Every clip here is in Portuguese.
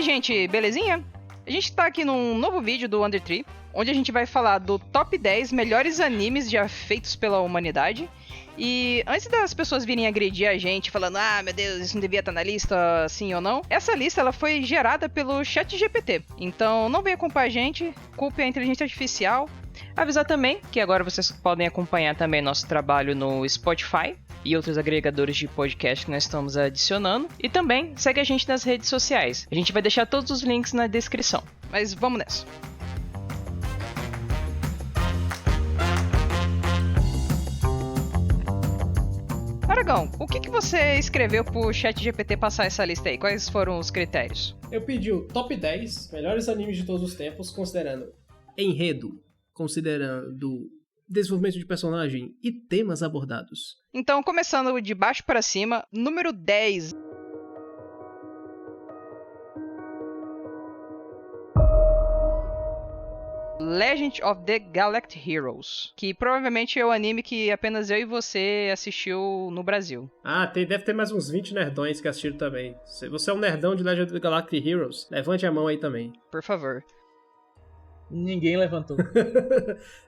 gente, belezinha? A gente tá aqui num novo vídeo do Under Tree, onde a gente vai falar do top 10 melhores animes já feitos pela humanidade. E antes das pessoas virem agredir a gente falando, meu Deus, isso não devia estar na lista, sim ou não, essa lista ela foi gerada pelo ChatGPT. Então não venha culpar a gente, culpe a inteligência artificial. Avisar também que agora vocês podem acompanhar também nosso trabalho no Spotify e outros agregadores de podcast que nós estamos adicionando. E também segue a gente nas redes sociais. A gente vai deixar todos os links na descrição. Mas vamos nessa. Aragão, o que você escreveu pro ChatGPT passar essa lista aí? Quais foram os critérios? Eu pedi o top 10 melhores animes de todos os tempos, considerando enredo, considerando desenvolvimento de personagem e temas abordados. Então, começando de baixo para cima, número 10. Legend of the Galactic Heroes, que provavelmente é o anime que apenas eu e você assistiu no Brasil. Deve ter mais uns 20 nerdões que assistiram também. Se você é um nerdão de Legend of the Galactic Heroes, levante a mão aí também. Por favor. Ninguém levantou.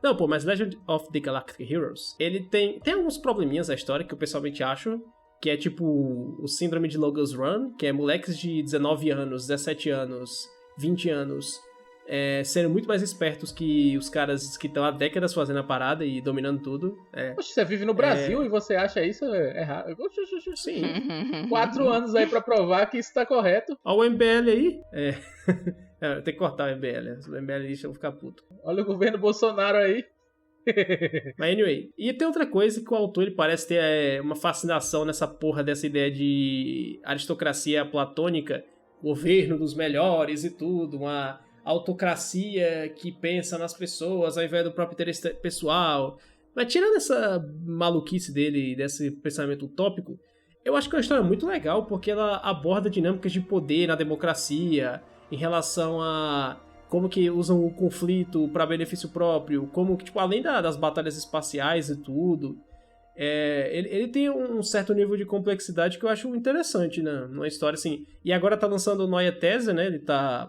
Não, mas Legend of the Galactic Heroes, ele tem alguns probleminhas na história que eu pessoalmente acho, que é tipo o síndrome de Logan's Run, que é moleques de 19 anos, 17 anos, 20 anos, serem muito mais espertos que os caras que estão há décadas fazendo a parada e dominando tudo. Poxa, você vive no Brasil e você acha isso errado? Sim. 4 anos aí pra provar que isso tá correto. Olha o MBL aí. Tem que cortar o MBL. O MBL deixa eu ficar puto. Olha o governo Bolsonaro aí. Mas anyway. E tem outra coisa que o autor ele parece ter uma fascinação nessa porra dessa ideia de aristocracia platônica, governo dos melhores e tudo, uma autocracia que pensa nas pessoas ao invés do próprio interesse pessoal. Mas tirando essa maluquice dele, desse pensamento utópico, eu acho que é uma história muito legal porque ela aborda dinâmicas de poder na democracia, em relação a como que usam o conflito para benefício próprio, como que, tipo, além das batalhas espaciais e tudo, ele tem um certo nível de complexidade que eu acho interessante, né, numa história assim. E agora tá lançando o Neue These, né, ele tá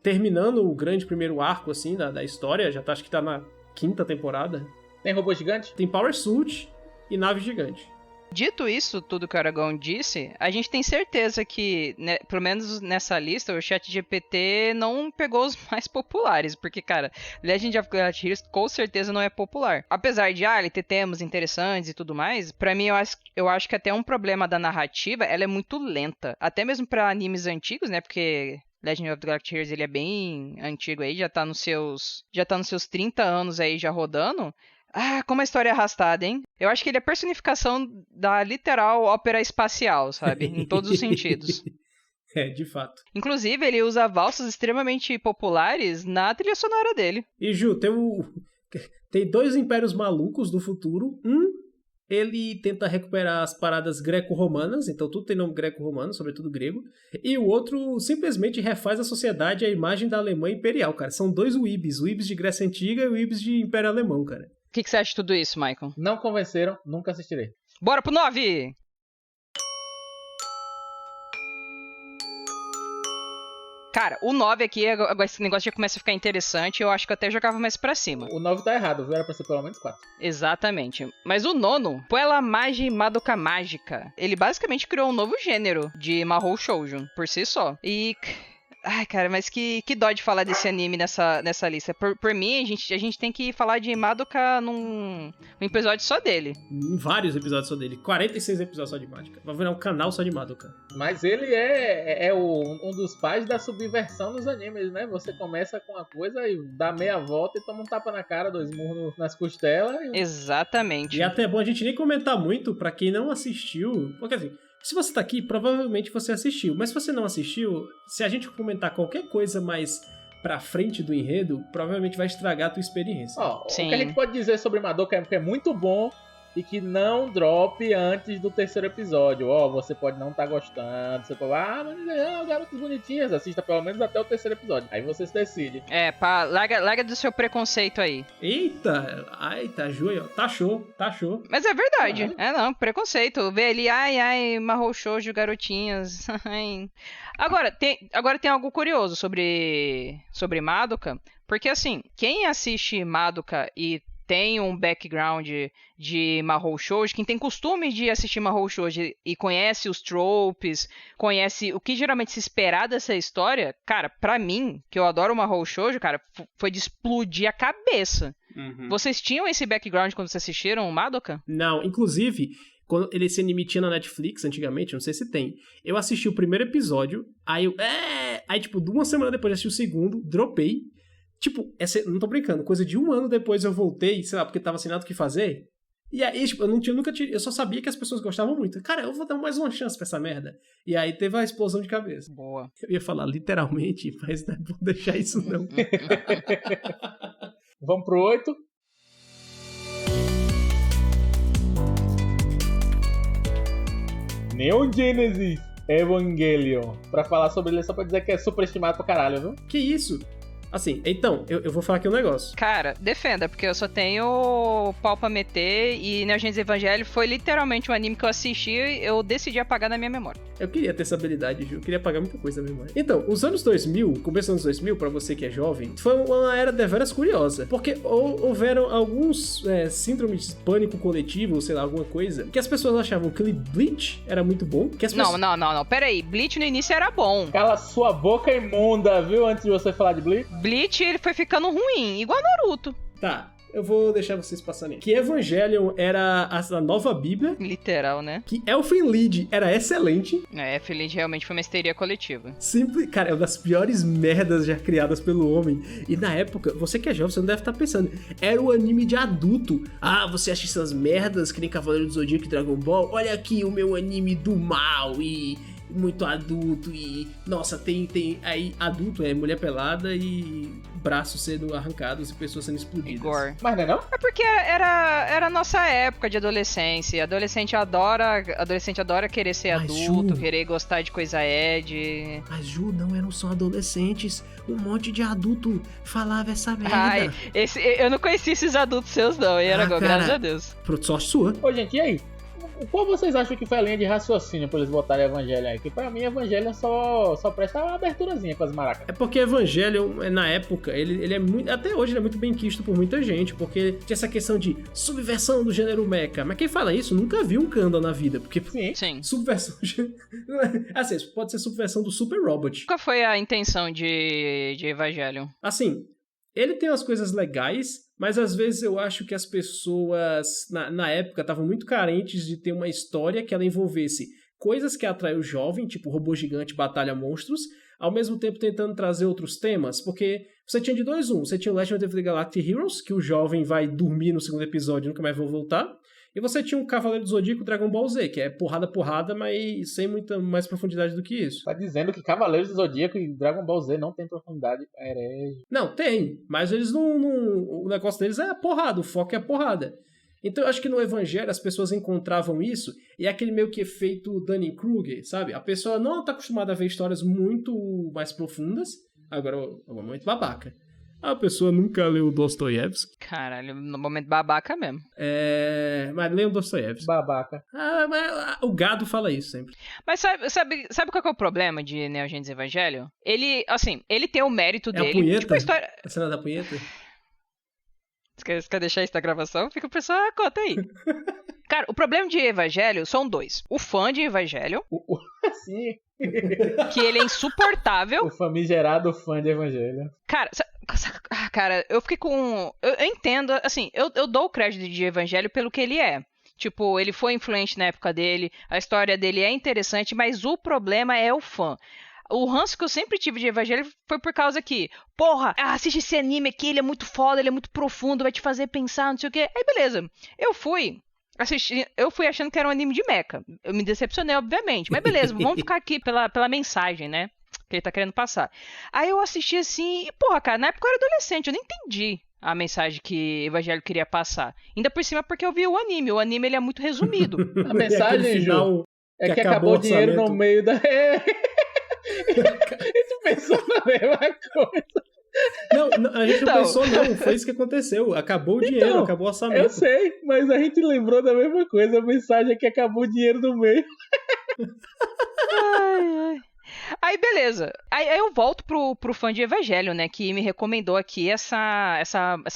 terminando o grande primeiro arco, assim, da história, acho que tá na 5ª temporada. Tem robô gigante? Tem Power Suit e nave gigante. Dito isso, tudo que o Aragão disse, a gente tem certeza que, né, pelo menos nessa lista, o ChatGPT não pegou os mais populares, porque, cara, Legend of Galactic Heroes com certeza não é popular. Apesar de, ele ter temas interessantes e tudo mais, pra mim eu acho que até um problema da narrativa, ela é muito lenta. Até mesmo pra animes antigos, né, porque Legend of the Galactic Heroes ele é bem antigo aí, já tá nos seus 30 anos aí já rodando. Como a história é arrastada, hein? Eu acho que ele é a personificação da literal ópera espacial, sabe? Em todos os sentidos. De fato. Inclusive, ele usa valsas extremamente populares na trilha sonora dele. E Ju, tem 2 impérios malucos do futuro. Ele tenta recuperar as paradas greco-romanas, então tudo tem nome greco-romano, sobretudo grego. E o outro simplesmente refaz a sociedade à imagem da Alemanha Imperial, cara. São 2 Weebs, o Weebs de Grécia Antiga e o Weebs de Império Alemão, cara. O que você acha de tudo isso, Michael? Não convenceram, nunca assistirei. Bora pro 9! Cara, o 9 aqui, agora esse negócio já começa a ficar interessante. Eu acho que eu até jogava mais pra cima. O 9 tá errado, viu? Era pra ser pelo menos 4. Exatamente. Mas o 9, Puella Magi Madoka Mágica, ele basicamente criou um novo gênero de Mahou Shoujo, por si só. E... cara, mas que dó de falar desse anime nessa lista. Por mim, a gente tem que falar de Madoka num episódio só dele. Em vários episódios só dele. 46 episódios só de Madoka. Vai virar um canal só de Madoka. Mas ele é um dos pais da subversão nos animes, né? Você começa com uma coisa e dá meia volta e toma um tapa na cara, 2 murros nas costelas. Exatamente. E até é bom a gente nem comentar muito pra quem não assistiu. Porque assim... Se você tá aqui, provavelmente você assistiu. Mas se você não assistiu, se a gente comentar qualquer coisa mais pra frente do enredo, provavelmente vai estragar a tua experiência. O que a gente pode dizer sobre Madoka é que é muito bom e que não drope antes do terceiro episódio. Ó, você pode não estar gostando, você pode, mas garotas bonitinhas, assista pelo menos até o terceiro episódio. Aí você se decide. Larga do seu preconceito aí. Eita, Ju aí, ó. Tá show. Mas é verdade. Preconceito. Vê ali, Mahou Shoujo, garotinhas. Agora tem algo curioso sobre Madoka, porque assim, quem assiste Madoka e tem um background de Mahou Shoujo, quem tem costume de assistir Mahou Shoujo e conhece os tropes, conhece o que geralmente se esperar dessa história, cara, pra mim, que eu adoro Mahou Shoujo, cara, foi de explodir a cabeça. Uhum. Vocês tinham esse background quando vocês assistiram Madoka? Não, inclusive, quando esse anime tinha na Netflix, antigamente, não sei se tem, eu assisti o primeiro episódio, aí tipo, 1 semana depois eu assisti o segundo, dropei. Tipo, não tô brincando, coisa de 1 ano depois eu voltei, sei lá, porque tava sem nada o que fazer. E aí, tipo, eu só sabia que as pessoas gostavam muito. Cara, eu vou dar mais uma chance pra essa merda. E aí teve a explosão de cabeça. Boa. Eu ia falar literalmente, mas não é bom deixar isso não. Vamos pro 8. Neon Genesis Evangelion. Pra falar sobre ele, só pra dizer que é superestimado pra caralho, viu? Que isso? Assim, então, eu vou falar aqui um negócio. Cara, defenda, porque eu só tenho pau pra meter e Neon Genesis Evangelion foi literalmente um anime que eu assisti e eu decidi apagar na minha memória. Eu queria ter essa habilidade, Ju. Eu queria apagar muita coisa na memória. Então, os anos 2000, começo dos anos 2000, pra você que é jovem, foi uma era deveras curiosa. Porque houveram alguns síndromes de pânico coletivo, sei lá, alguma coisa, que as pessoas achavam que Bleach era muito bom. Que as pessoas... Não. Pera aí. Bleach no início era bom. Cala sua boca imunda, viu? Antes de você falar de Bleach. Bleach, ele foi ficando ruim, igual Naruto. Tá. Eu vou deixar vocês passarem. Que Evangelion era a nova bíblia. Literal, né? Que Elfen Lied era excelente. Elfen Lied realmente foi uma histeria coletiva. Cara, é uma das piores merdas já criadas pelo homem. E na época, você que é jovem, você não deve estar pensando. Era o anime de adulto. Você acha essas merdas que nem Cavaleiro do Zodíaco e Dragon Ball? Olha aqui o meu anime do mal e... muito adulto e... Nossa, tem aí adulto, mulher pelada e braços sendo arrancados e pessoas sendo explodidas. Igor. Mas não é não? É porque era a nossa época de adolescência. Adolescente adora querer ser adulto, Ju, querer gostar de coisa Ed. Mas Ju, não eram só adolescentes. Um monte de adulto falava essa merda. Eu não conhecia esses adultos seus não, e graças a Deus. Sorte sua. Ô, gente, e aí? Qual vocês acham que foi a linha de raciocínio pra eles botarem Evangelion aí? Que pra mim Evangelion só presta uma aberturazinha com as maracas. É porque Evangelion, na época, ele é muito... Até hoje ele é muito bem quisto por muita gente, porque tinha essa questão de subversão do gênero mecha. Mas quem fala isso nunca viu um Kanda na vida, porque... Sim. Subversão... Assim, pode ser subversão do Super Robot. Qual foi a intenção de Evangelion? Assim, ele tem umas coisas legais... Mas às vezes eu acho que as pessoas, na época, estavam muito carentes de ter uma história que ela envolvesse coisas que atraem o jovem, tipo robô gigante, batalha monstros, ao mesmo tempo tentando trazer outros temas, porque você tinha de 2 1. Você tinha o Legend of the Galactic Heroes, que o jovem vai dormir no segundo episódio e nunca mais vai voltar. E você tinha um Cavaleiro do Zodíaco Dragon Ball Z, que é porrada, mas sem muita mais profundidade do que isso. Tá dizendo que Cavaleiros do Zodíaco e Dragon Ball Z não tem profundidade, herege. Não, tem, mas eles não... O negócio deles é a porrada, o foco é a porrada. Então eu acho que no Evangelho as pessoas encontravam isso, e é aquele meio que efeito Dunning-Kruger, sabe? A pessoa não tá acostumada a ver histórias muito mais profundas, agora é um momento babaca. A pessoa nunca leu Dostoiévski. Caralho, no momento babaca mesmo. Mas leiam Dostoiévski. Babaca. Mas o gado fala isso sempre. Mas sabe qual que é o problema de Neon Genesis Evangelion? Ele tem o mérito dele. A punheta? Tipo a história... A cena da punheta? Você quer deixar isso na gravação? Fica o pessoal, conta aí. Cara, o problema de Evangelho são 2. O fã de Evangelho. Sim. Que ele é insuportável. O famigerado fã de Evangelho. Cara, eu fiquei com... Eu entendo, assim, eu dou o crédito de Evangelho pelo que ele é. Tipo, ele foi influente na época dele, a história dele é interessante, mas o problema é o fã. O ranço que eu sempre tive de Evangelho foi por causa que, porra, assiste esse anime aqui, ele é muito foda, ele é muito profundo, vai te fazer pensar, não sei o quê. Aí, beleza. Eu fui achando que era um anime de mecha. Eu me decepcionei, obviamente. Mas beleza, vamos ficar aqui pela mensagem, né? Que ele tá querendo passar. Aí eu assisti assim, e porra, cara, na época eu era adolescente, eu nem entendi a mensagem que o Evangelho queria passar. Ainda por cima porque eu vi o anime. O anime ele é muito resumido. A mensagem, Ju, é que acabou o dinheiro no meio da... A gente pensou na mesma coisa. Não, a gente não pensou não, foi isso que aconteceu. Acabou o dinheiro, acabou o orçamento. Eu sei, mas a gente lembrou da mesma coisa. A mensagem é que acabou o dinheiro no meio. Ai. Aí, beleza. Aí eu volto pro fã de Evangelho, né? Que me recomendou aqui essa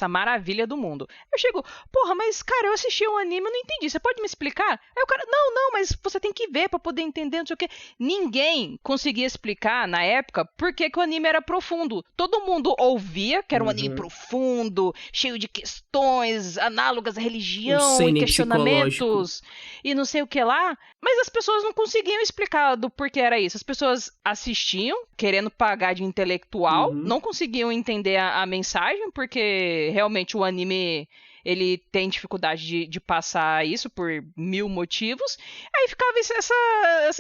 maravilha do mundo. Eu chego, porra, mas, cara, eu assisti um anime, eu não entendi. Você pode me explicar? Aí o cara, não, mas você tem que ver pra poder entender, não sei o quê. Ninguém conseguia explicar, na época, por que o anime era profundo. Todo mundo ouvia que era um anime profundo, cheio de questões análogas à religião e questionamentos e não sei o que lá. Mas as pessoas não conseguiam explicar do porquê era isso. As pessoas assistiam, querendo pagar de intelectual, não conseguiam entender a mensagem, porque realmente o anime ele tem dificuldade de passar isso por 1000 motivos. Aí ficava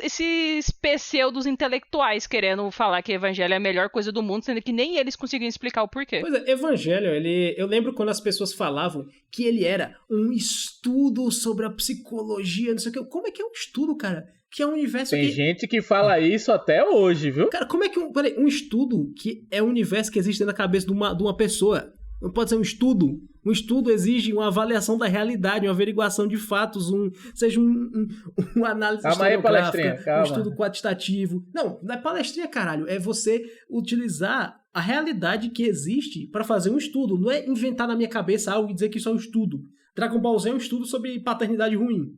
esses pseudos intelectuais querendo falar que Evangelho é a melhor coisa do mundo, sendo que nem eles conseguiam explicar o porquê. Pois é, Evangelho, eu lembro quando as pessoas falavam que ele era um estudo sobre a psicologia, não sei o que. Como é que é um estudo, cara? Que é um universo Tem gente que fala isso até hoje, viu? Cara, como é que um estudo que é um universo que existe dentro da cabeça de uma pessoa? Não pode ser um estudo. Um estudo exige uma avaliação da realidade, uma averiguação de fatos, seja uma análise historiográfica, um estudo quantitativo. Não é palestrinha, caralho. É você utilizar a realidade que existe para fazer um estudo. Não é inventar na minha cabeça algo e dizer que isso é um estudo. Dragon Ball Z é um estudo sobre paternidade ruim.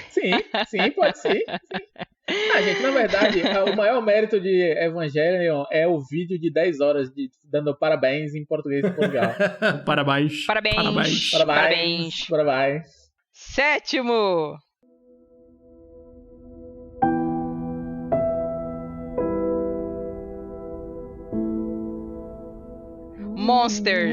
Sim, pode ser. Sim. Gente, na verdade, o maior mérito de Evangelion é o vídeo de 10 horas dando parabéns em português de Portugal. Parabéns. Sétimo. Monster.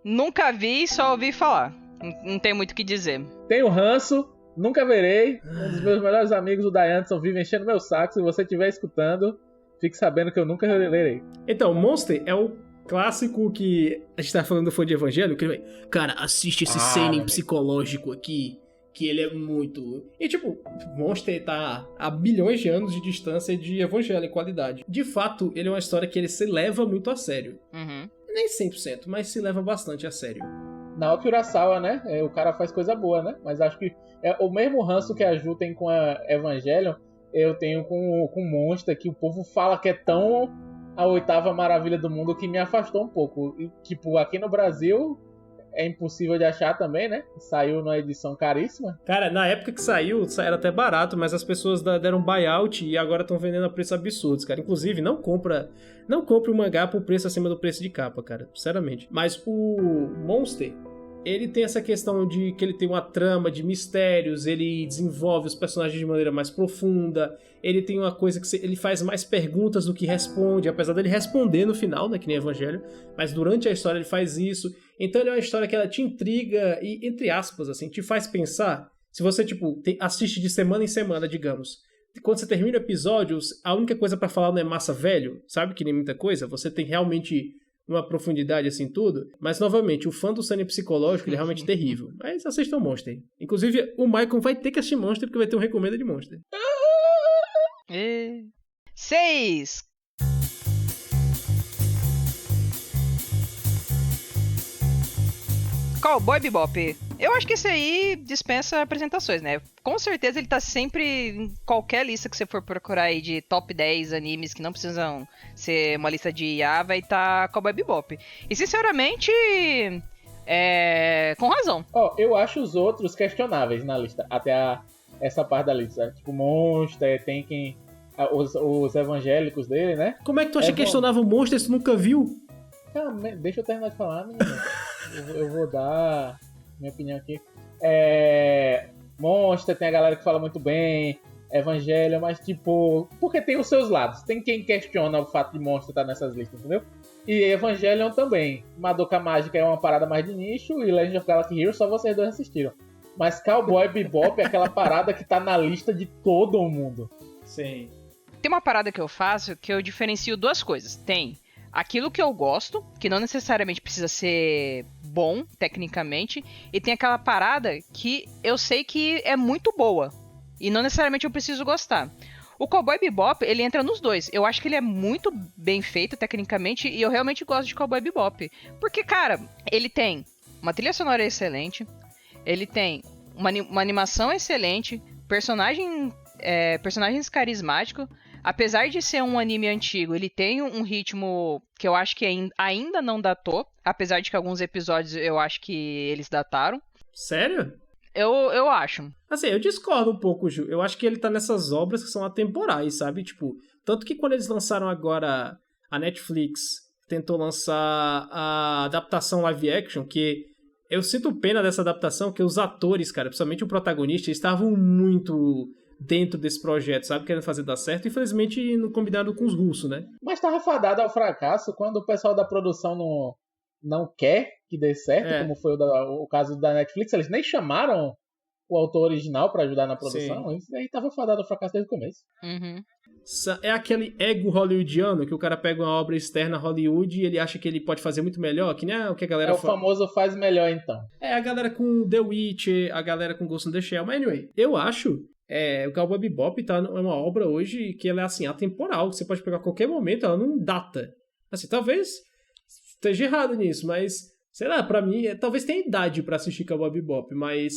Nunca vi, só ouvi falar. Não tem muito o que dizer. Tenho ranço, nunca verei. Um dos meus melhores amigos, o Dayanson, vive enchendo meu saco. Se você estiver escutando, fique sabendo que eu nunca lerei. Então, Monster é o clássico que a gente tá falando do fã de Evangelho, que ele vai, cara, assiste esse seinen psicológico aqui, que ele é muito... E tipo, Monster tá a bilhões de anos de distância de Evangelho em qualidade. De fato, ele é uma história que ele se leva muito a sério. Nem 100%, mas se leva bastante a sério. Naoki Urasawa, né? O cara faz coisa boa, né? Mas acho que é o mesmo ranço que a Ju tem com a Evangelion, eu tenho com Monster, que o povo fala que é tão a 8ª maravilha do mundo que me afastou um pouco. E, tipo, aqui no Brasil é impossível de achar também, né? Saiu numa edição caríssima. Cara, na época que saiu, era até barato, mas as pessoas deram buyout e agora estão vendendo a preços absurdos, cara. Inclusive, não compre o mangá por preço acima do preço de capa, cara. Sinceramente. Mas o Monster, ele tem essa questão de que ele tem uma trama de mistérios, ele desenvolve os personagens de maneira mais profunda, ele tem uma coisa que ele faz mais perguntas do que responde, apesar dele responder no final, né, que nem Evangelho, mas durante a história ele faz isso. Então ele é uma história que ela te intriga e, entre aspas, assim, te faz pensar. Se você, tipo, assiste de semana em semana, digamos, quando você termina o episódio, a única coisa pra falar não é massa velho, sabe, que nem muita coisa, você tem realmente uma profundidade assim tudo, mas novamente, o fã do seinen psicológico ele é realmente terrível. Mas assistam Monster. Inclusive, o Michael vai ter que assistir Monster porque vai ter um recomenda de Monster. 6. Cowboy Bebop. Eu acho que esse aí dispensa apresentações, né? Com certeza ele tá sempre em qualquer lista que você for procurar aí de top 10 animes que não precisam ser uma lista de IA, vai estar Cowboy Bebop. E sinceramente, com razão. Eu acho os outros questionáveis na lista, até essa parte da lista. Tipo, Monster, tem quem... Os evangélicos dele, né? Como é que tu acha que questionava o Monster se tu nunca viu? Cara, deixa eu terminar de falar, menino. Eu vou dar minha opinião aqui. Monster, tem a galera que fala muito bem, Evangelho, mas tipo... Porque tem os seus lados. Tem quem questiona o fato de Monster estar nessas listas, entendeu? E Evangelion também. Madoka Mágica é uma parada mais de nicho e Legend of Galactic Heroes só vocês dois assistiram. Mas Cowboy Bebop é aquela parada que tá na lista de todo mundo. Sim. Tem uma parada que eu faço que eu diferencio duas coisas. Tem aquilo que eu gosto, que não necessariamente precisa ser bom, tecnicamente, e tem aquela parada que eu sei que é muito boa, e não necessariamente eu preciso gostar. O Cowboy Bebop, ele entra nos dois. Eu acho que ele é muito bem feito, tecnicamente, e eu realmente gosto de Cowboy Bebop. Porque, cara, ele tem uma trilha sonora excelente, ele tem uma animação excelente, personagens carismáticos. Apesar de ser um anime antigo, ele tem um ritmo que eu acho que ainda não datou. Apesar de que alguns episódios eu acho que eles dataram. Sério? Eu acho. Assim, eu discordo um pouco, Ju. Eu acho que ele tá nessas obras que são atemporais, sabe? Tipo, tanto que quando eles lançaram agora a Netflix tentou lançar a adaptação live action, que eu sinto pena dessa adaptação, que os atores, cara, principalmente o protagonista, estavam muito dentro desse projeto, sabe? Querendo fazer dar certo. Infelizmente, não combinado com os russos, né? Mas tava fadado ao fracasso quando o pessoal da produção não quer que dê certo, como foi o caso da Netflix. Eles nem chamaram o autor original pra ajudar na produção. Sim. Isso aí tava fadado ao fracasso desde o começo. Uhum. É aquele ego hollywoodiano, que o cara pega uma obra externa Hollywood e ele acha que ele pode fazer muito melhor, que nem o que a galera fala. É o famoso faz melhor, então. É, a galera com The Witcher, a galera com Ghost in the Shell. Mas anyway, eu acho... o Cowboy Bebop é uma obra hoje que ela é assim, atemporal, que você pode pegar a qualquer momento, ela não data. Assim, talvez esteja errado nisso, mas, sei lá, pra mim, talvez tenha idade pra assistir Cowboy Bebop, mas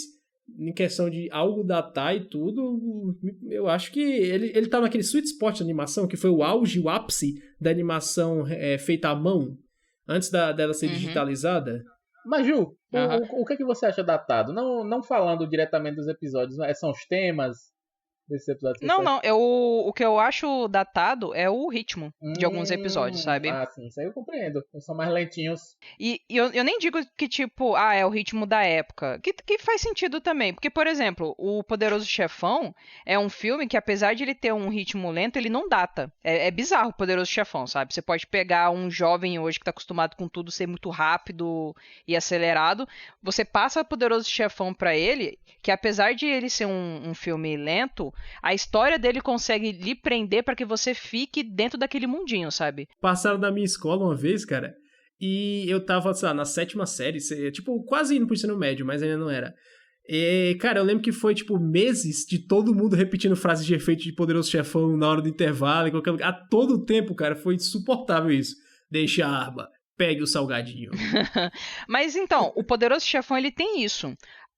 em questão de algo datar e tudo, eu acho que ele tá naquele sweet spot da animação, que foi o auge, o ápice da animação feita à mão, antes dela ser digitalizada. Mas, Ju, o que você acha datado? Não falando diretamente dos episódios, são os temas desses episódios? Não, o que eu acho datado é o ritmo de alguns episódios, sabe? Ah, sim, isso aí eu compreendo. Eles são mais lentinhos. E eu nem digo que, tipo, é o ritmo da época. Que faz sentido também. Porque, por exemplo, o Poderoso Chefão é um filme que, apesar de ele ter um ritmo lento, ele não data. É bizarro o Poderoso Chefão, sabe? Você pode pegar um jovem hoje que tá acostumado com tudo ser muito rápido e acelerado. Você passa o Poderoso Chefão pra ele, que apesar de ele ser um filme lento, a história dele consegue lhe prender pra que você fique dentro daquele mundinho, sabe? Passaram na minha escola uma vez, cara, e eu tava, sei lá, na 7ª série, tipo, quase indo pro ensino médio, mas ainda não era. E, cara, eu lembro que foi, tipo, meses de todo mundo repetindo frases de efeito de Poderoso Chefão na hora do intervalo, em qualquer lugar. A todo tempo, cara, foi insuportável isso. Deixa a arma, pegue o salgadinho. Mas então, o Poderoso Chefão, ele tem isso.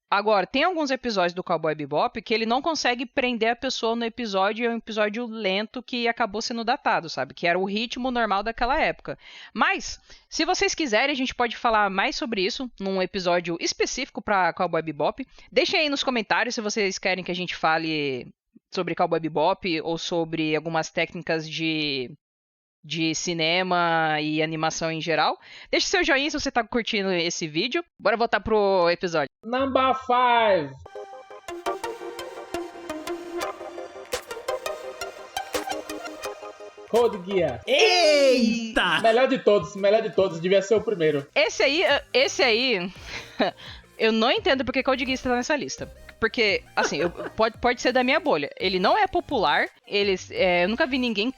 Agora, tem alguns episódios do Cowboy Bebop que ele não consegue prender a pessoa no episódio, é um episódio lento que acabou sendo datado, sabe? Que era o ritmo normal daquela época. Mas, se vocês quiserem, a gente pode falar mais sobre isso num episódio específico para Cowboy Bebop. Deixem aí nos comentários se vocês querem que a gente fale sobre Cowboy Bebop ou sobre algumas técnicas de cinema e animação em geral. Deixe seu joinha se você tá curtindo esse vídeo. Bora voltar pro episódio. Number 5. Code Geass. Eita! Melhor de todos, devia ser o primeiro. Esse aí, eu não entendo porque Code Geass tá nessa lista. Porque, assim, pode ser da minha bolha. Ele não é popular, eu nunca vi ninguém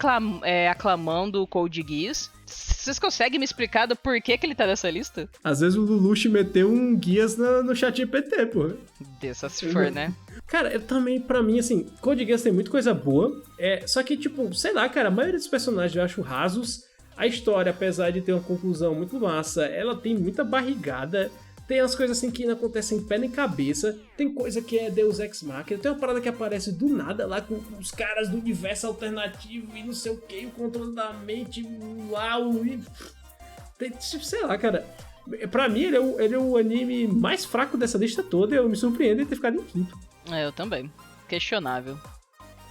aclamando o Code Geass. Vocês conseguem me explicar do porquê que ele tá nessa lista? Às vezes o Lelouch meteu um Geass no ChatGPT, pô. Só se for, né? Cara, eu também, pra mim, assim, Code Geass tem muita coisa boa. Só que, tipo, sei lá, cara, a maioria dos personagens eu acho rasos. A história, apesar de ter uma conclusão muito massa, ela tem muita barrigada. Tem as coisas assim que não acontecem em pé nem cabeça. Tem coisa que é Deus Ex Machina. Tem uma parada que aparece do nada lá com os caras do universo alternativo e não sei o que, o controle da mente, uau. Sei lá, cara. Pra mim, ele é o anime mais fraco dessa lista toda. Eu me surpreendo em ter ficado em quinto. Eu também. Questionável.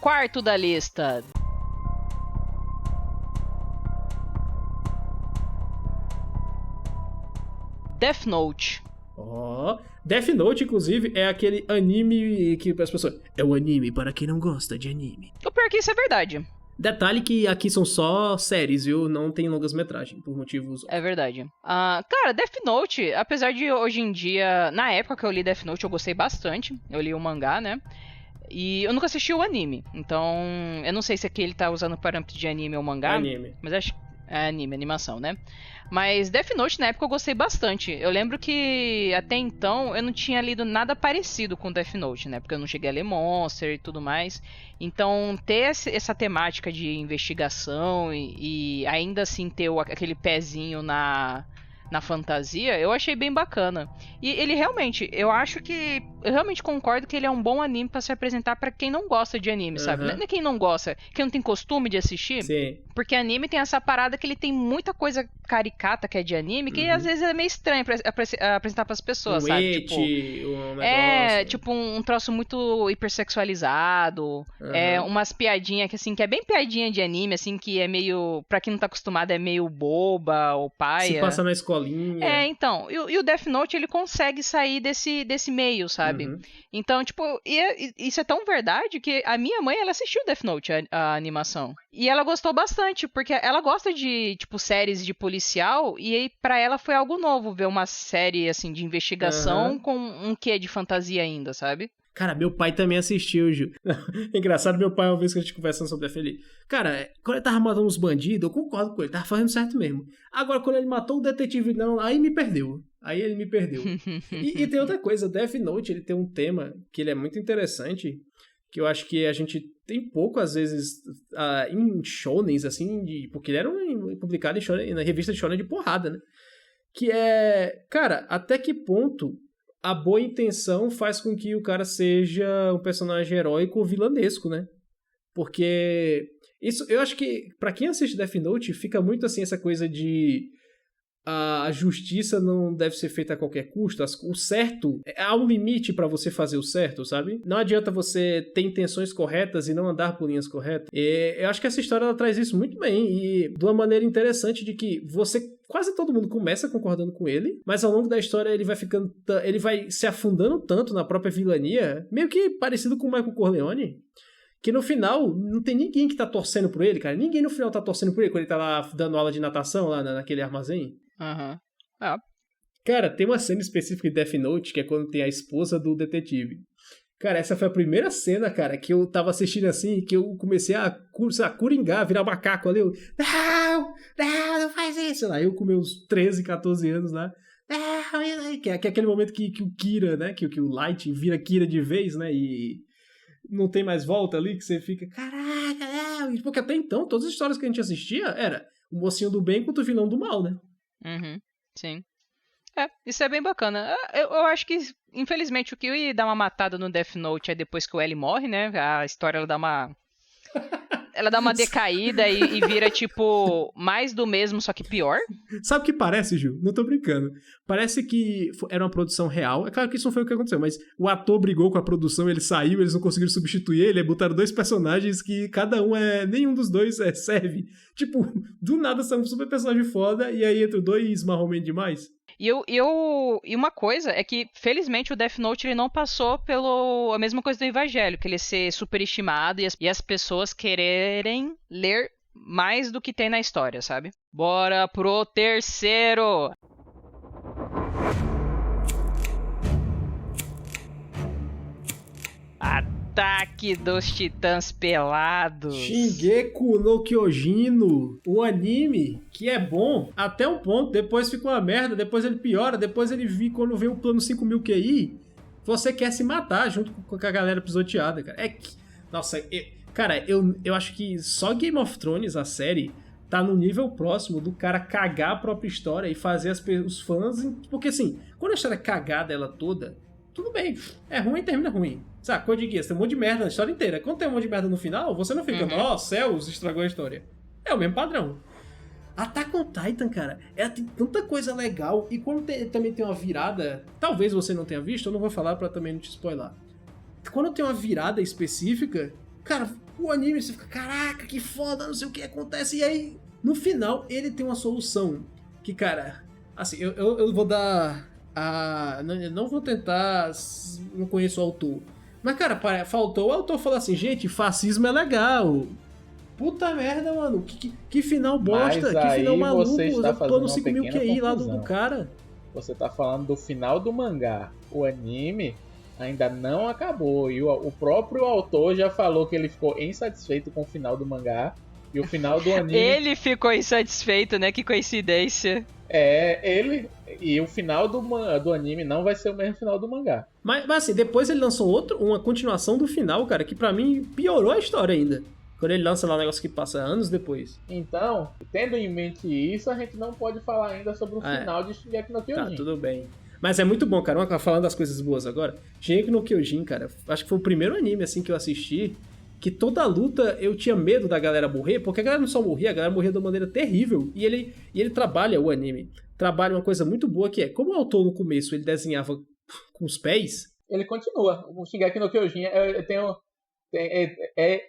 Quarto da lista. Death Note. Death Note, inclusive, é aquele anime que as pessoas... É o anime para quem não gosta de anime. O pior que isso é verdade. Detalhe que aqui são só séries, viu? Não tem longas-metragens, por motivos... É verdade. Cara, Death Note, apesar de hoje em dia... Na época que eu li Death Note, eu gostei bastante. Eu li o mangá, né? E eu nunca assisti o anime. Então, eu não sei se aqui ele tá usando parâmetro de anime ou mangá. Anime. Mas É anime, animação, né? Mas Death Note na época eu gostei bastante. Eu lembro que até então eu não tinha lido nada parecido com Death Note, né? Porque eu não cheguei a ler Monster e tudo mais. Então ter essa temática de investigação e ainda assim ter aquele pezinho na fantasia, eu achei bem bacana. E ele realmente, eu realmente concordo que ele é um bom anime pra se apresentar pra quem não gosta de anime, sabe? Não é quem não gosta, quem não tem costume de assistir. Sim. Porque anime tem essa parada que ele tem muita coisa caricata que é de anime, que às vezes é meio estranho pra apresentar pras pessoas, sabe? Tipo, um negócio. Tipo um troço muito hipersexualizado. Umas piadinhas que, assim, que é bem piadinha de anime, assim, que é meio, pra quem não tá acostumado, é meio boba ou paia. Se passa na escolinha. Então, e o Death Note, ele consegue sair desse meio, sabe? Então, tipo, isso é tão verdade que a minha mãe, ela assistiu Death Note, a animação. E ela gostou bastante, porque ela gosta de, tipo, séries de policial, e aí pra ela foi algo novo ver uma série, assim, de investigação com um quê de fantasia ainda, sabe? Cara, meu pai também assistiu, Gil. Engraçado, meu pai, uma vez que a gente conversando sobre Death Note. Cara, quando ele tava matando os bandidos, eu concordo com ele, tava fazendo certo mesmo. Agora, quando ele matou o detetive, não, aí me perdeu. Aí ele me perdeu. E tem outra coisa, Death Note, ele tem um tema que ele é muito interessante, que eu acho que a gente tem pouco, às vezes, em shonens, assim, porque ele era publicado na revista de shonen de porrada, né? Que é, cara, até que ponto a boa intenção faz com que o cara seja um personagem heróico ou vilanesco, né? Porque isso, eu acho que pra quem assiste Death Note, fica muito assim essa coisa de a justiça não deve ser feita a qualquer custo, o certo, há um limite pra você fazer o certo, sabe? Não adianta você ter intenções corretas e não andar por linhas corretas. Eu acho que essa história ela traz isso muito bem e de uma maneira interessante de que quase todo mundo começa concordando com ele, mas ao longo da história ele vai se afundando tanto na própria vilania, meio que parecido com o Michael Corleone, que no final não tem ninguém que tá torcendo por ele, cara. Ninguém no final tá torcendo por ele quando ele tá lá dando aula de natação lá naquele armazém. Cara, tem uma cena específica de Death Note que é quando tem a esposa do detetive. Cara, essa foi a primeira cena, cara, que eu tava assistindo assim, que eu comecei a coringar, virar macaco ali. Não faz isso. Lá eu com meus 13, 14 anos lá. Que é aquele momento que o Kira, né, que o Light vira Kira de vez, né, e não tem mais volta ali, que você fica, caraca, não. Porque até então, todas as histórias que a gente assistia era o mocinho do bem contra o vilão do mal, né? Sim. Isso é bem bacana. Eu acho que, infelizmente, o que ia dar uma matada no Death Note é depois que o L morre, né? A história, ela dá uma decaída e vira, tipo, mais do mesmo, só que pior. Sabe o que parece, Gil? Não tô brincando. Parece que era uma produção real. É claro que isso não foi o que aconteceu, mas o ator brigou com a produção, ele saiu, eles não conseguiram substituir ele, aí botaram 2 personagens que cada um nenhum dos dois serve. Tipo, do nada são um super personagem foda, e aí entra 2 marromeno demais. E uma coisa é que, felizmente, o Death Note ele não passou a mesma coisa do Evangelho, que ele ser superestimado e as pessoas quererem ler mais do que tem na história, sabe? Bora pro terceiro! Ataque dos Titãs Pelados. Shingeki no Kyojin, o anime que é bom até um ponto, depois fica uma merda, depois ele piora, depois quando vem o plano 5000 QI, você quer se matar junto com a galera pisoteada, cara. Nossa, eu acho que só Game of Thrones, a série, tá no nível próximo do cara cagar a própria história e fazer os fãs... Porque assim, quando a história é cagada ela toda, tudo bem, é ruim, termina ruim. Sabe, Code Geass, tem um monte de merda na história inteira. Quando tem um monte de merda no final, você não fica, céus, estragou a história. É o mesmo padrão. Attack on Titan, cara, tem tanta coisa legal. E quando também tem uma virada, talvez você não tenha visto, eu não vou falar pra também não te spoiler. Quando tem uma virada específica, cara, o anime você fica, caraca, que foda, não sei o que acontece. E aí, no final, ele tem uma solução. Que, cara, assim, eu vou dar... eu não vou tentar... Não conheço o autor. Mas, cara, faltou o autor falar assim, gente, fascismo é legal. Puta merda, mano. Que final bosta, que final maluco. Plano 5000 QI lá do cara. Você tá falando do final do mangá. O anime ainda não acabou. E o próprio autor já falou que ele ficou insatisfeito com o final do mangá E o final do anime... Ele ficou insatisfeito, né? Que coincidência. Ele... E o final do anime não vai ser o mesmo final do mangá. Mas assim, depois ele lançou uma continuação do final, cara, que pra mim piorou a história ainda. Quando ele lança lá um negócio que passa anos depois. Então, tendo em mente isso, a gente não pode falar ainda sobre o final de Shingeki no Kyojin. Tá, tudo bem. Mas é muito bom, cara. Falando das coisas boas agora, Shingeki no Kyojin, cara, acho que foi o primeiro anime, assim, que eu assisti, que toda luta eu tinha medo da galera morrer, porque a galera não só morria, a galera morria de uma maneira terrível. E ele trabalha o anime. Trabalha uma coisa muito boa que é, como o autor no começo ele desenhava com os pés... Ele continua. O Shingeki no Kyojin é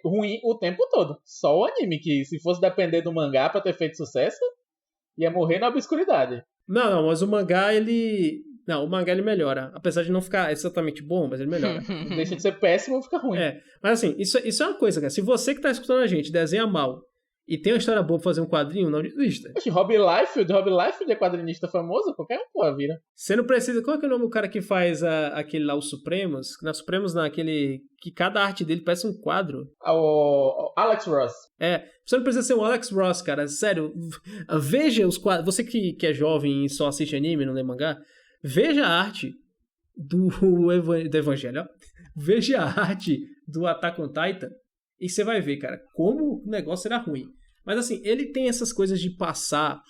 ruim o tempo todo. Só o anime, que se fosse depender do mangá pra ter feito sucesso, ia morrer na obscuridade. Não, mas o mangá, ele... Não, o mangá ele melhora. Apesar de não ficar exatamente bom, mas ele melhora. Deixa de ser péssimo ou fica ruim. Mas assim, isso é uma coisa, cara. Se você que tá escutando a gente desenha mal e tem uma história boa pra fazer um quadrinho, não desista. Rob Liefeld é quadrinista famoso, qualquer um pô, vira. Você não precisa... Qual é que é o nome do cara que faz aquele lá, os Supremos? Na Supremos não, aquele... Que cada arte dele parece um quadro. O Alex Ross. Você não precisa ser um Alex Ross, cara. Sério, veja os quadros... Você que é jovem e só assiste anime, não lê mangá, veja a arte do Evangelho, ó. Veja a arte do Attack on Titan e você vai ver, cara, como o negócio era ruim. Mas assim, ele tem essas coisas de passar...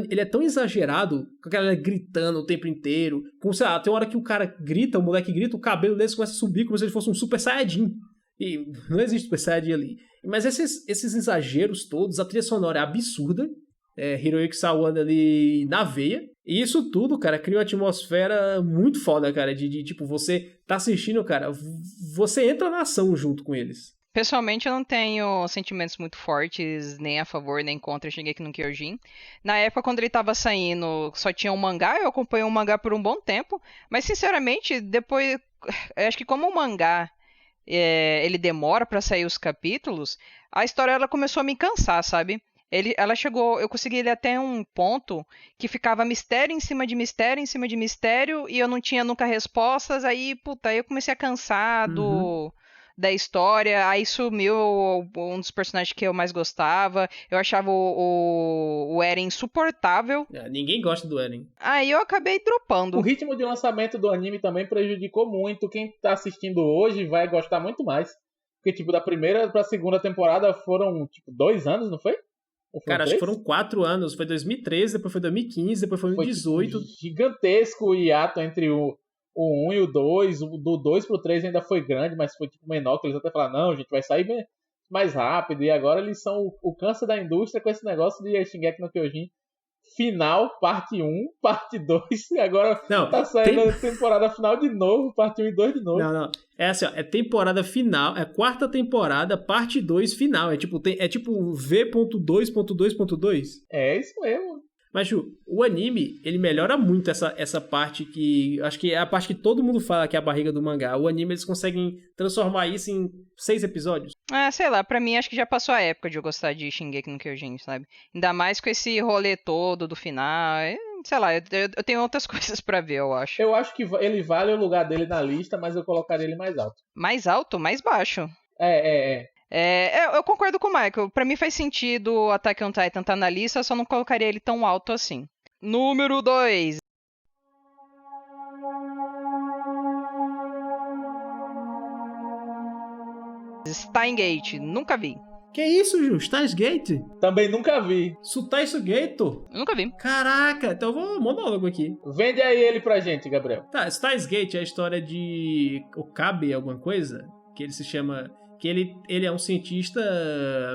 Ele é tão exagerado, com a galera gritando o tempo inteiro. Como, sei lá, tem uma hora que o cara grita, o moleque grita, o cabelo dele começa a subir como se ele fosse um Super Saiyajin. E não existe Super Saiyajin ali. Mas esses exageros todos, a trilha sonora é absurda. Hiroyuki Sawano ali na veia. E isso tudo, cara, cria uma atmosfera muito foda, cara. De tipo, você tá assistindo, cara, você entra na ação junto com eles. Pessoalmente, eu não tenho sentimentos muito fortes, nem a favor, nem contra Shingeki no Kyojin. Na época, quando ele tava saindo, só tinha um mangá, eu acompanhei o mangá por um bom tempo. Mas, sinceramente, depois... Eu acho que como o mangá, ele demora pra sair os capítulos, a história ela começou a me cansar, sabe? Ela chegou... Eu consegui ir até um ponto que ficava mistério em cima de mistério, em cima de mistério, e eu não tinha nunca respostas, aí, puta, eu comecei a cansar da história, aí sumiu um dos personagens que eu mais gostava, eu achava o Eren insuportável. Ninguém gosta do Eren. Aí eu acabei dropando. O ritmo de lançamento do anime também prejudicou muito, quem tá assistindo hoje vai gostar muito mais, porque tipo, da primeira pra segunda temporada foram tipo 2 anos, não foi? Cara, acho que foram 4 anos, foi 2013, depois foi 2015, depois foi 2018. Foi gigantesco o hiato entre o 1 e o 2, do 2 pro 3 ainda foi grande, mas foi tipo menor, que eles até falaram, não, a gente vai sair mais rápido, e agora eles são o câncer da indústria com esse negócio de Shingeki no Kyojin final, parte 1, parte 2, e agora tá saindo a temporada final de novo, parte 1 e 2 de novo. Não, é assim, ó, é temporada final, é quarta temporada, parte 2 final, é tipo V.2.2.2.2. É isso mesmo. Mas, Ju, o anime, ele melhora muito essa parte que... Acho que é a parte que todo mundo fala que é a barriga do mangá. O anime, eles conseguem transformar isso em 6 episódios. Sei lá, pra mim acho que já passou a época de eu gostar de Shingeki no Kyojin, sabe? Ainda mais com esse rolê todo do final. Sei lá, eu tenho outras coisas pra ver, eu acho. Eu acho que ele vale o lugar dele na lista, mas eu colocaria ele mais alto. Mais alto? Mais baixo? Eu concordo com o Michael. Pra mim faz sentido Attack on Titan tá na lista, eu só não colocaria ele tão alto assim. Número 2. Steins Gate, nunca vi. Que isso, Ju? Steins Gate? Também nunca vi. Steins Gate? Nunca vi. Caraca, então eu vou monólogo aqui. Vende aí ele pra gente, Gabriel. Tá, Steins Gate é a história de Okabe, alguma coisa, que ele se chama... Que ele é um cientista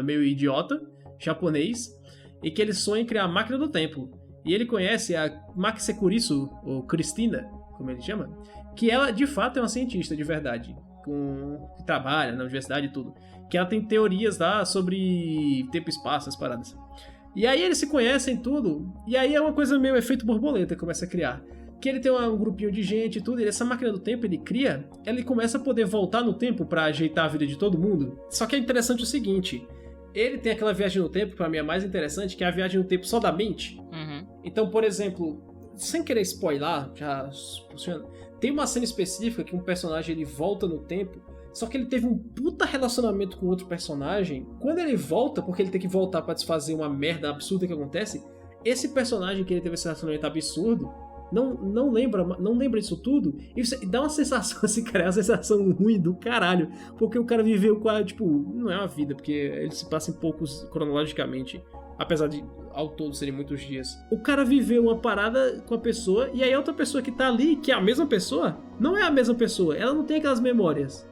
meio idiota, japonês, e que ele sonha em criar a máquina do tempo. E ele conhece a Maki Sekurisu, ou Cristina, como ele chama, que ela de fato é uma cientista de verdade, que trabalha na universidade e tudo. Que ela tem teorias lá sobre tempo e espaço, as paradas. E aí eles se conhecem tudo, e aí é uma coisa meio efeito borboleta que começa a criar. Que ele tem um grupinho de gente e tudo, e essa máquina do tempo ele cria, ele começa a poder voltar no tempo pra ajeitar a vida de todo mundo. Só que é interessante o seguinte, ele tem aquela viagem no tempo, pra mim é mais interessante, que é a viagem no tempo só da mente. Então, por exemplo, sem querer spoiler, já funciona, tem uma cena específica que um personagem ele volta no tempo, Só que ele teve um puta relacionamento com outro personagem. Quando ele volta, porque ele tem que voltar pra desfazer uma merda absurda que acontece, esse personagem que ele teve esse relacionamento absurdo não lembra disso tudo, e você dá uma sensação assim, cara, é uma sensação ruim do caralho, porque o cara viveu com a, tipo, não é uma vida, porque ele se passa em poucos cronologicamente, apesar de ao todo serem muitos dias. O cara viveu uma parada com a pessoa, e aí a outra pessoa que tá ali, que é a mesma pessoa, não é a mesma pessoa, ela não tem aquelas memórias.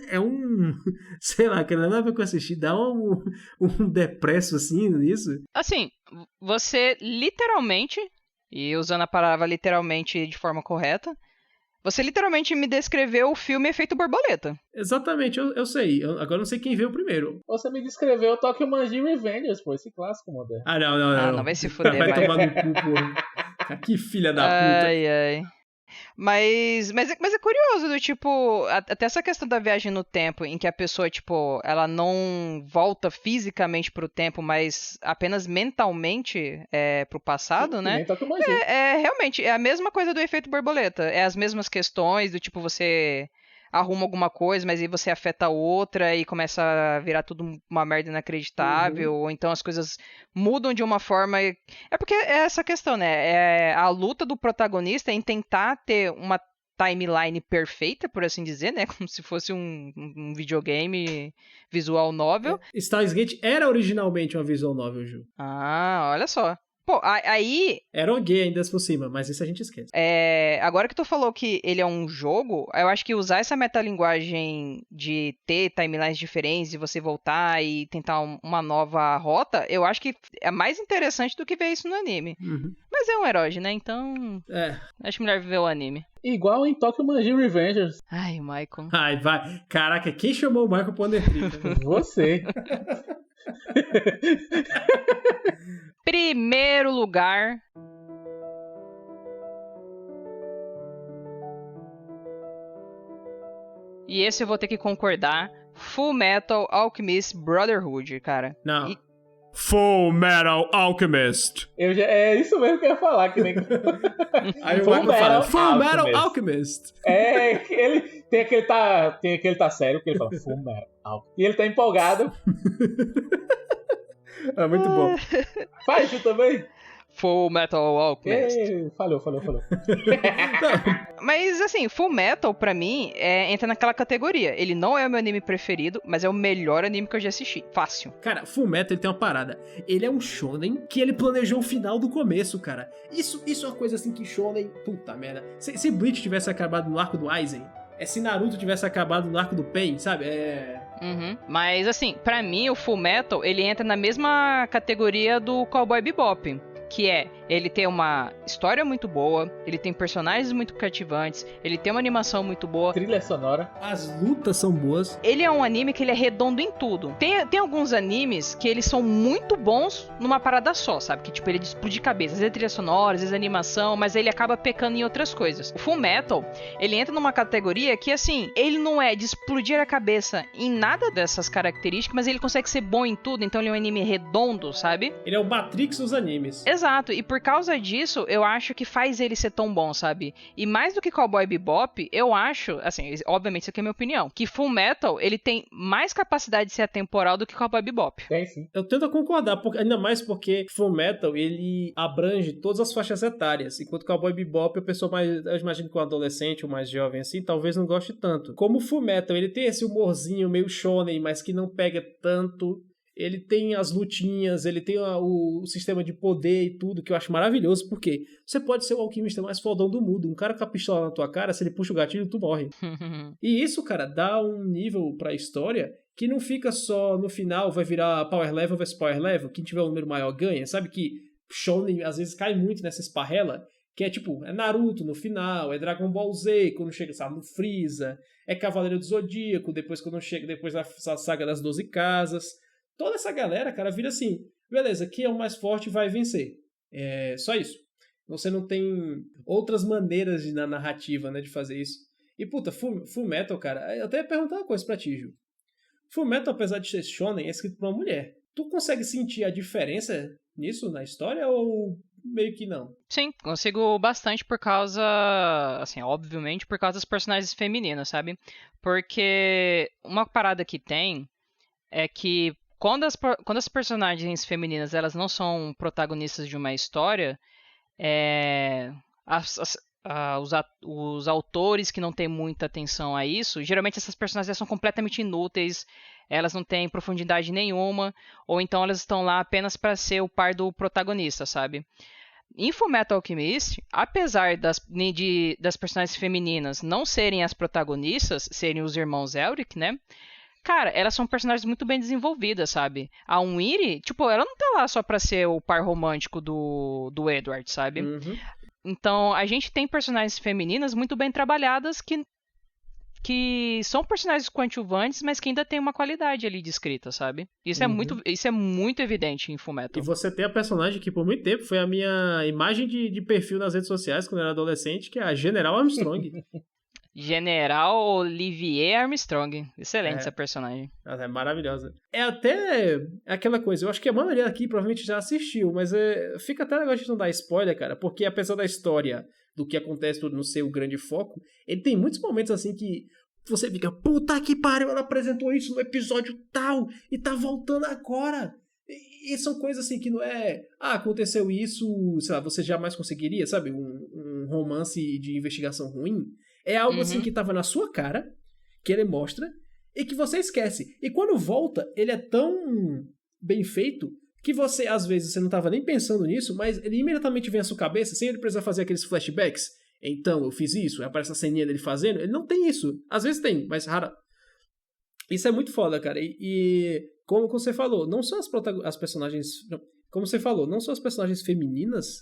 É um sei lá, cara, não dá pra eu assistir, dá um depresso assim nisso. Assim, você literalmente, e usando a palavra literalmente de forma correta, você literalmente me descreveu o filme Efeito Borboleta. Exatamente, eu sei. Agora não sei quem veio primeiro. Você me descreveu Tokyo Manji Revengers, pô, esse clássico moderno. Ah, não. Não vai se fuder, vai tomar no cu, porra. Que filha da puta. Ai. Mas é curioso, do tipo, até essa questão da viagem no tempo, em que a pessoa, tipo, ela não volta fisicamente pro tempo, mas apenas mentalmente pro passado, né? Realmente, é a mesma coisa do efeito borboleta. É as mesmas questões, do tipo, você arruma alguma coisa, mas aí você afeta outra e começa a virar tudo uma merda inacreditável, ou então as coisas mudam de uma forma... É porque é essa questão, né? É a luta do protagonista em tentar ter uma timeline perfeita, por assim dizer, né? Como se fosse um videogame visual novel. Steins Gate era originalmente uma visual novel, Ju. Ah, olha só. Pô, aí... Era gay ainda por cima, mas isso a gente esquece. Agora que tu falou que ele é um jogo, eu acho que usar essa metalinguagem de ter timelines diferentes, de você voltar e tentar uma nova rota, eu acho que é mais interessante do que ver isso no anime. Uhum. Mas é um herói, né? Então... acho melhor ver o anime. Igual em Tokyo Manji Revengers. Ai, Michael. Ai, vai. Caraca, quem chamou o Michael pro Under 30? Você. Primeiro lugar. E esse eu vou ter que concordar. Full Metal Alchemist Brotherhood, cara. Não. Full Metal Alchemist. É isso mesmo que eu ia falar. Que nem... Aí o Michael fala Full Metal Alchemist. Ele tem aquele tá sério, que ele fala Full Metal Alchemist. E ele tá empolgado. É muito bom. Faz isso também. Full Metal Alchemist. Falhou. Mas assim, Full Metal pra mim entra naquela categoria. Ele não é o meu anime preferido, mas é o melhor anime que eu já assisti. Fácil. Cara, Full Metal ele tem uma parada. Ele é um shonen que ele planejou o final do começo, cara. Isso é uma coisa assim que shonen... Puta merda. Se Bleach tivesse acabado no arco do Aizen, se Naruto tivesse acabado no arco do Pain, sabe? Mas assim, pra mim o Full Metal ele entra na mesma categoria do Cowboy Bebop, que ele tem uma história muito boa, ele tem personagens muito cativantes, ele tem uma animação muito boa, trilha sonora, as lutas são boas. Ele é um anime que ele é redondo em tudo. Tem alguns animes que eles são muito bons numa parada só, sabe? Que tipo, ele explode cabeça, às vezes trilha sonora, às vezes animação, mas ele acaba pecando em outras coisas. O Full Metal, ele entra numa categoria que assim, ele não é de explodir a cabeça em nada dessas características, mas ele consegue ser bom em tudo, então ele é um anime redondo, sabe? Ele é o Matrix dos animes. Exato, e por causa disso, eu acho que faz ele ser tão bom, sabe? E mais do que Cowboy Bebop, eu acho, assim, obviamente isso aqui é a minha opinião, que Full Metal, ele tem mais capacidade de ser atemporal do que Cowboy Bebop. Tem sim. Eu tento concordar, ainda mais porque Full Metal, ele abrange todas as faixas etárias, enquanto Cowboy Bebop, a pessoa mais, eu imagino que um adolescente ou mais jovem assim, talvez não goste tanto. Como Full Metal, ele tem esse humorzinho meio shonen, mas que não pega tanto. Ele tem as lutinhas, ele tem o sistema de poder e tudo, que eu acho maravilhoso, porque você pode ser o alquimista mais fodão do mundo. Um cara com a pistola na tua cara, se ele puxa o gatilho, tu morre. E isso, cara, dá um nível pra história que não fica só no final, vai virar power level versus power level, quem tiver um número maior ganha. Sabe que shonen às vezes cai muito nessa esparrela, que é tipo, é Naruto no final, é Dragon Ball Z quando chega, sabe, no Freeza, é Cavaleiro do Zodíaco, depois da saga das 12 casas. Toda essa galera, cara, vira assim, beleza, quem é o mais forte vai vencer. É só isso. Você não tem outras maneiras na narrativa, né, de fazer isso. E, puta, Full Metal, cara, eu até ia perguntar uma coisa pra ti, Ju. Full Metal, apesar de ser shonen, é escrito por uma mulher. Tu consegue sentir a diferença nisso na história ou meio que não. Sim, consigo bastante por causa, assim, obviamente por causa das personagens femininas, sabe? Porque uma parada que tem é que quando as personagens femininas elas não são protagonistas de uma história, é, os autores que não têm muita atenção a isso, geralmente essas personagens são completamente inúteis, elas não têm profundidade nenhuma, ou então elas estão lá apenas para ser o par do protagonista, sabe? Em Fullmetal Alchemist, apesar das personagens femininas não serem as protagonistas, serem os irmãos Elric, né? Cara, elas são personagens muito bem desenvolvidas, sabe? A Uniri, tipo, ela não tá lá só pra ser o par romântico do Edward, sabe? Uhum. Então, a gente tem personagens femininas muito bem trabalhadas que são personagens coadjuvantes, mas que ainda tem uma qualidade ali de escrita, sabe? Isso é muito evidente em E Fullmetal. você tem a personagem que por muito tempo foi a minha imagem de perfil nas redes sociais quando eu era adolescente, que é a General Armstrong. General Olivier Armstrong. Excelente É. essa personagem. Ela é maravilhosa. É até aquela coisa, eu acho que a maioria aqui provavelmente já assistiu, mas fica até legal a gente não dar spoiler, cara, porque apesar da história, do que acontece tudo no seu grande foco, ele tem muitos momentos assim que você fica, puta que pariu, ela apresentou isso no episódio tal, e tá voltando agora. E são coisas assim que não é, aconteceu isso, sei lá, você jamais conseguiria, sabe, um romance de investigação ruim. É algo assim que tava na sua cara, que ele mostra, e que você esquece. E quando volta, ele é tão bem feito que você, às vezes, você não tava nem pensando nisso, mas ele imediatamente vem à sua cabeça, sem ele precisar fazer aqueles flashbacks. Então, eu fiz isso, aí aparece a ceninha dele fazendo. Ele não tem isso. Às vezes tem, mas rara. Isso é muito foda, cara. E como você falou, não só as personagens... Não, como você falou, não só as personagens femininas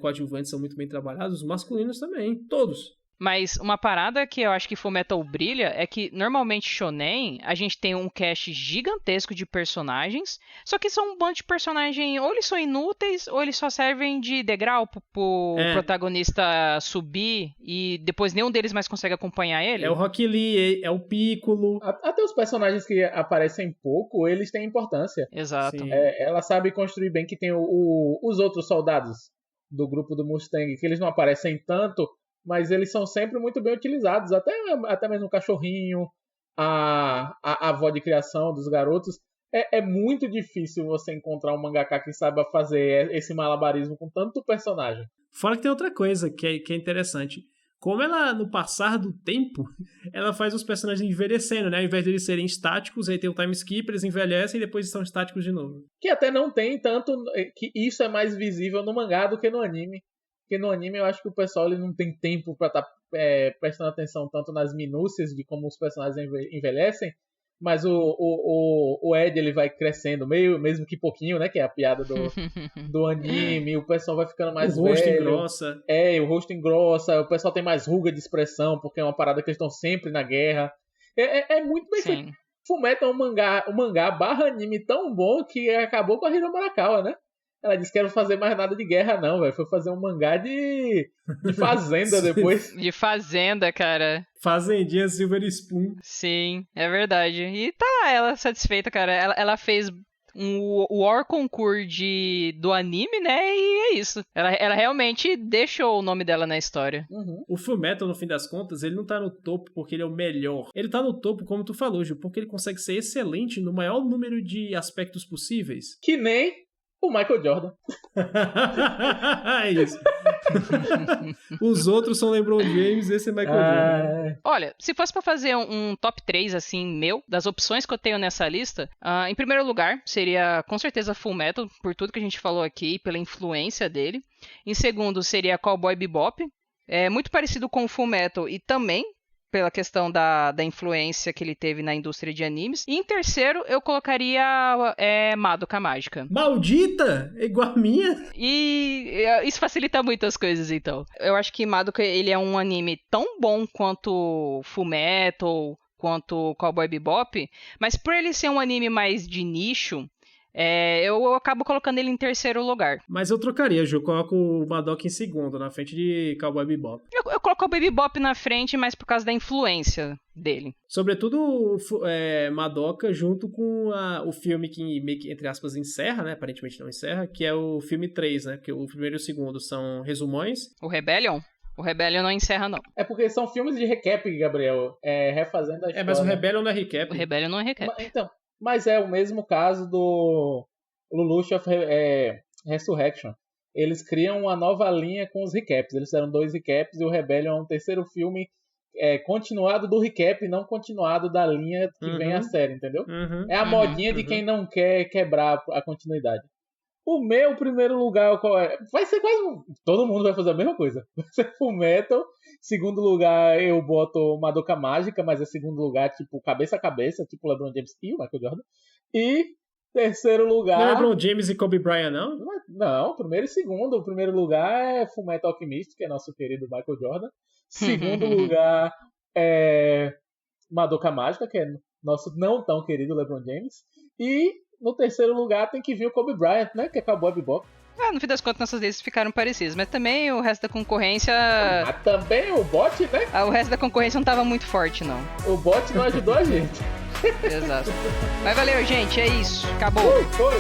coadjuvantes são muito bem trabalhados, os masculinos também, todos. Mas uma parada que eu acho que Fullmetal brilha é que normalmente Shonen a gente tem um cast gigantesco de personagens, só que são um bando de personagens, ou eles são inúteis, ou eles só servem de degrau pro protagonista subir e depois nenhum deles mais consegue acompanhar ele. É o Rock Lee, é o Piccolo. Até os personagens que aparecem pouco, eles têm importância. Exato. Ela sabe construir bem que tem os outros soldados do grupo do Mustang, que eles não aparecem tanto, mas eles são sempre muito bem utilizados. Até mesmo o cachorrinho, a avó de criação dos garotos. É muito difícil você encontrar um mangaka que saiba fazer esse malabarismo com tanto personagem. Fora que tem outra coisa que é interessante. Como ela, no passar do tempo, ela faz os personagens envelhecendo, né? Ao invés de eles serem estáticos, aí tem o time skip, eles envelhecem e depois são estáticos de novo. Que até não tem tanto... que isso é mais visível no mangá do que no anime. Porque no anime eu acho que o pessoal ele não tem tempo pra estar prestando atenção tanto nas minúcias de como os personagens envelhecem, mas o Ed ele vai crescendo mesmo que pouquinho, né? Que é a piada do anime. O pessoal vai ficando mais velho. O rosto engrossa. O rosto engrossa. O pessoal tem mais ruga de expressão, porque é uma parada que eles estão sempre na guerra. É muito bem feito. Fullmetal é um mangá barra anime tão bom que acabou com a Hiro Marakawa, né? Ela disse que não fazer mais nada de guerra, não, velho. Foi fazer um mangá de fazenda depois. De fazenda, cara. Fazendinha Silver Spoon. Sim, é verdade. E tá lá, ela satisfeita, cara. Ela fez o War Concours do anime, né? E é isso. Ela realmente deixou o nome dela na história. Uhum. O Fullmetal, no fim das contas, ele não tá no topo porque ele é o melhor. Ele tá no topo, como tu falou, Gil, porque ele consegue ser excelente no maior número de aspectos possíveis. Que nem o Michael Jordan. É isso. Os outros são LeBron James, esse é Michael Jordan. Olha, se fosse pra fazer um top 3, assim, meu, das opções que eu tenho nessa lista, em primeiro lugar, seria com certeza Fullmetal, por tudo que a gente falou aqui, pela influência dele. Em segundo, seria Cowboy Bebop. É muito parecido com o Fullmetal e também pela questão da influência que ele teve na indústria de animes. E em terceiro, eu colocaria Madoka Mágica. Maldita! É igual a minha. E isso facilita muito as coisas, então. Eu acho que Madoka, ele é um anime tão bom quanto Fullmetal, quanto Cowboy Bebop, mas por ele ser um anime mais de nicho, eu acabo colocando ele em terceiro lugar. Mas eu trocaria, Ju. Coloco o Madoka em segundo, na frente de Cowboy Bebop. Eu coloco o Baby Bop na frente, mas por causa da influência dele. Sobretudo Madoka junto com o filme que meio que, entre aspas, encerra, né? Aparentemente não encerra, que é o filme 3, né? Porque o primeiro e o segundo são resumões. O Rebellion? O Rebellion não encerra, não. É porque são filmes de recap, Gabriel. Refazendo a história. Mas o Rebellion não é recap. O Rebellion não é recap. Então, mas é o mesmo caso do Lelouch of Resurrection. Eles criam uma nova linha com os recaps. Eles fizeram 2 recaps e o Rebellion é um terceiro filme continuado do recap, não continuado da linha que vem a série, entendeu? É a modinha de quem não quer quebrar a continuidade. O meu primeiro lugar vai ser quase... Todo mundo vai fazer a mesma coisa. Vai ser Fullmetal. Segundo lugar, eu boto Madoka Mágica, mas é segundo lugar, tipo, cabeça a cabeça, tipo LeBron James e o Michael Jordan. E terceiro lugar... Não é LeBron James e Kobe Bryant, não? Não, primeiro e segundo. O primeiro lugar é Fullmetal Alchemist, que é nosso querido Michael Jordan. Segundo lugar é Madoka Mágica, que é nosso não tão querido LeBron James. E no terceiro lugar tem que vir o Kobe Bryant, né? Que é Cowboy Bebop. No fim das contas, nossas listas ficaram parecidas. Mas também o resto da concorrência... Mas também o bot, né? O resto da concorrência não tava muito forte, não. O bot não ajudou a gente. Exato. Mas valeu, gente. É isso. Acabou. Foi.